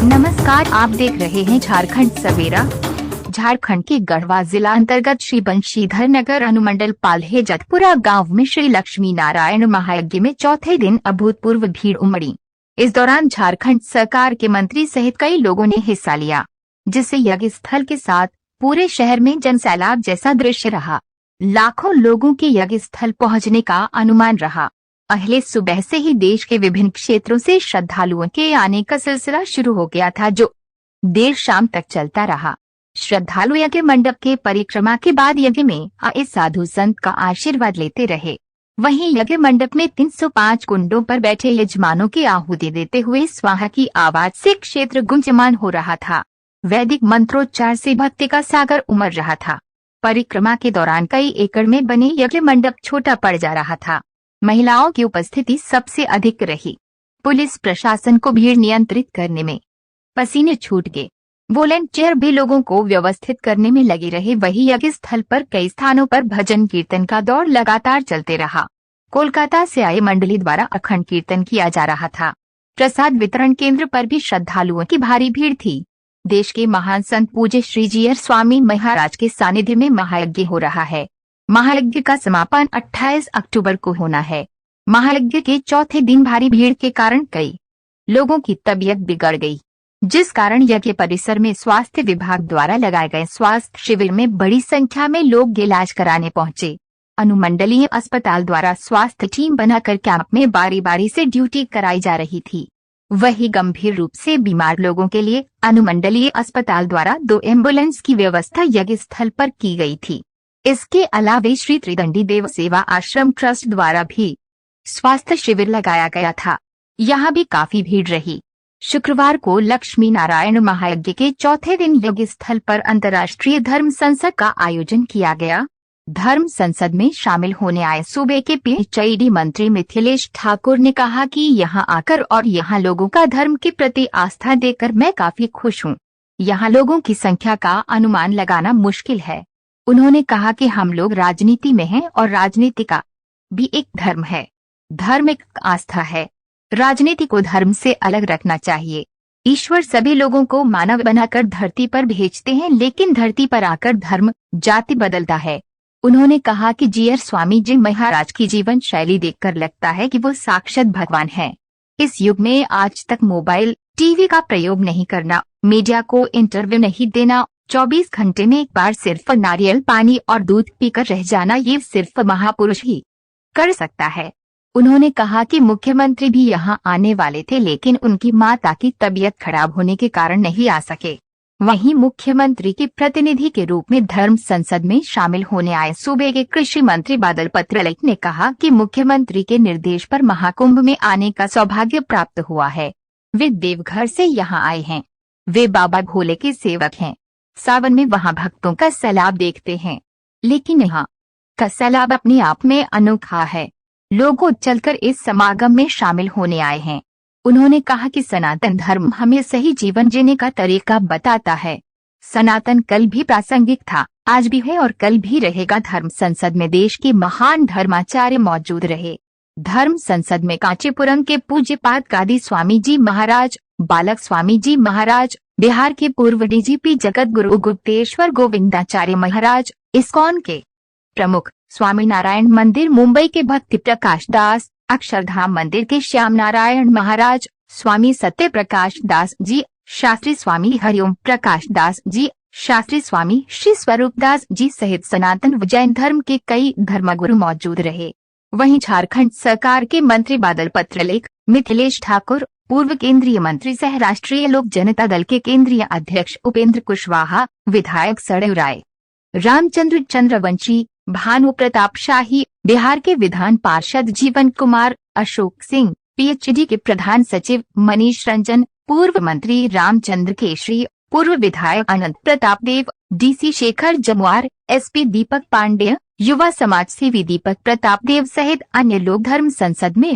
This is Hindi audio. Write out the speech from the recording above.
नमस्कार, आप देख रहे हैं झारखंड सवेरा। झारखंड के गढ़वा जिला अंतर्गत श्री बंशीधर नगर अनुमंडल पाल्हे जतपुरा गांव में श्री लक्ष्मी नारायण महायज्ञ में चौथे दिन अभूतपूर्व भीड़ उमड़ी। इस दौरान झारखंड सरकार के मंत्री सहित कई लोगों ने हिस्सा लिया, जिससे यज्ञ स्थल के साथ पूरे शहर में जनसैलाब जैसा दृश्य रहा। लाखों लोगों के यज्ञ स्थल पहुँचने का अनुमान रहा। पहले सुबह से ही देश के विभिन्न क्षेत्रों से श्रद्धालुओं के आने का सिलसिला शुरू हो गया था, जो देर शाम तक चलता रहा। श्रद्धालु यज्ञ मंडप के परिक्रमा के बाद यज्ञ में आए साधु संत का आशीर्वाद लेते रहे। वहीं यज्ञ मंडप में 305 कुंडों पर बैठे यजमानों की आहुति देते हुए स्वाहा की आवाज से क्षेत्र गुंजयमान हो रहा था। वैदिक मंत्रोच्चार से भक्ति का सागर उमड़ रहा था। परिक्रमा के दौरान कई एकड़ में बने यज्ञ मंडप छोटा पड़ जा रहा था। महिलाओं की उपस्थिति सबसे अधिक रही। पुलिस प्रशासन को भीड़ नियंत्रित करने में पसीने छूट गए। वॉलंटियर भी लोगों को व्यवस्थित करने में लगे रहे। वहीं यज्ञ स्थल पर कई स्थानों पर भजन कीर्तन का दौर लगातार चलते रहा। कोलकाता से आए मंडली द्वारा अखंड कीर्तन किया जा रहा था। प्रसाद वितरण केंद्र पर भी श्रद्धालुओं की भारी भीड़ थी। देश के महान संत पूज्य श्री जीयर स्वामी महाराज के सानिध्य में महायज्ञ हो रहा है। महायज्ञ का समापन 28 अक्टूबर को होना है। महायज्ञ के चौथे दिन भारी भीड़ के कारण कई लोगों की तबीयत बिगड़ गई, जिस कारण यज्ञ परिसर में स्वास्थ्य विभाग द्वारा लगाए गए स्वास्थ्य शिविर में बड़ी संख्या में लोग इलाज कराने पहुंचे। अनुमंडलीय अस्पताल द्वारा स्वास्थ्य टीम बनाकर कैंप में बारी बारी से ड्यूटी कराई जा रही थी। वहीं गंभीर रूप से बीमार लोगों के लिए अनुमंडलीय अस्पताल द्वारा 2 एम्बुलेंस की व्यवस्था यज्ञ स्थल पर की गई थी। इसके अलावा श्री त्रिदंडी देव सेवा आश्रम ट्रस्ट द्वारा भी स्वास्थ्य शिविर लगाया गया था। यहाँ भी काफी भीड़ रही। शुक्रवार को लक्ष्मी नारायण महायज्ञ के चौथे दिन यज्ञ स्थल पर अंतर्राष्ट्रीय धर्म संसद का आयोजन किया गया। धर्म संसद में शामिल होने आए सूबे के पीएचईडी मंत्री मिथिलेश ठाकुर ने कहा कि यहाँ आकर और यहाँ लोगों का धर्म के प्रति आस्था देकर मैं काफी खुश हूँ। यहाँ लोगों की संख्या का अनुमान लगाना मुश्किल है। उन्होंने कहा कि हम लोग राजनीति में हैं और राजनीति का भी एक धर्म है। धर्म एक आस्था है। राजनीति को धर्म से अलग रखना चाहिए। ईश्वर सभी लोगों को मानव बनाकर धरती पर भेजते हैं, लेकिन धरती पर आकर धर्म जाति बदलता है। उन्होंने कहा कि जीयर स्वामी जी महाराज की जीवन शैली देखकर लगता है कि वो साक्षात भगवान है। इस युग में आज तक मोबाइल टीवी का प्रयोग नहीं करना, मीडिया को इंटरव्यू नहीं देना, 24 घंटे में एक बार सिर्फ नारियल पानी और दूध पीकर रह जाना, ये सिर्फ महापुरुष ही कर सकता है। उन्होंने कहा कि मुख्यमंत्री भी यहां आने वाले थे, लेकिन उनकी माता की तबीयत खराब होने के कारण नहीं आ सके। वहीं मुख्यमंत्री के प्रतिनिधि के रूप में धर्म संसद में शामिल होने आए सूबे के कृषि मंत्री बादल पत्रलेख ने कहा कि मुख्यमंत्री के निर्देश पर महाकुंभ में आने का सौभाग्य प्राप्त हुआ है। वे देवघर से यहाँ आए हैं। वे बाबा भोले के सेवक हैं। सावन में वहाँ भक्तों का सैलाब देखते हैं, लेकिन यहाँ का सैलाब अपने आप में अनोखा है। लोग चलकर इस समागम में शामिल होने आए हैं। उन्होंने कहा कि सनातन धर्म हमें सही जीवन जीने का तरीका बताता है। सनातन कल भी प्रासंगिक था, आज भी है और कल भी रहेगा। धर्म संसद में देश के महान धर्माचार्य मौजूद रहे। धर्म संसद में कांचीपुरम के पूज्यपाद कादी स्वामी जी महाराज, बालक स्वामी जी महाराज, बिहार के पूर्व डीजीपी जगत गुरु गुप्तेश्वर गोविंदाचार्य महाराज, इस्कॉन के प्रमुख स्वामी नारायण मंदिर मुंबई के भक्ति प्रकाश दास, अक्षरधाम मंदिर के श्याम नारायण महाराज, स्वामी सत्य प्रकाश दास जी, शास्त्री स्वामी हरिओम प्रकाश दास जी, शास्त्री स्वामी श्री स्वरूप दास जी सहित सनातन व जैन धर्म के कई धर्मगुरु मौजूद रहे। वहीं झारखंड सरकार के मंत्री बादल पत्रलेख, मिथिलेश ठाकुर, पूर्व केंद्रीय मंत्री सह राष्ट्रीय लोक जनता दल के केंद्रीय अध्यक्ष उपेंद्र कुशवाहा, विधायक सड़ेव राय, रामचंद्र चंद्रवंशी, भानु प्रताप शाही, बिहार के विधान पार्षद जीवन कुमार, अशोक सिंह, पीएचडी के प्रधान सचिव मनीष रंजन, पूर्व मंत्री रामचंद्र केशरी, पूर्व विधायक अनंत प्रताप देव, डीसी शेखर जमुआर, एसपी दीपक पांडेय, युवा समाज सेवी दीपक प्रताप देव सहित अन्य लोग धर्म संसद में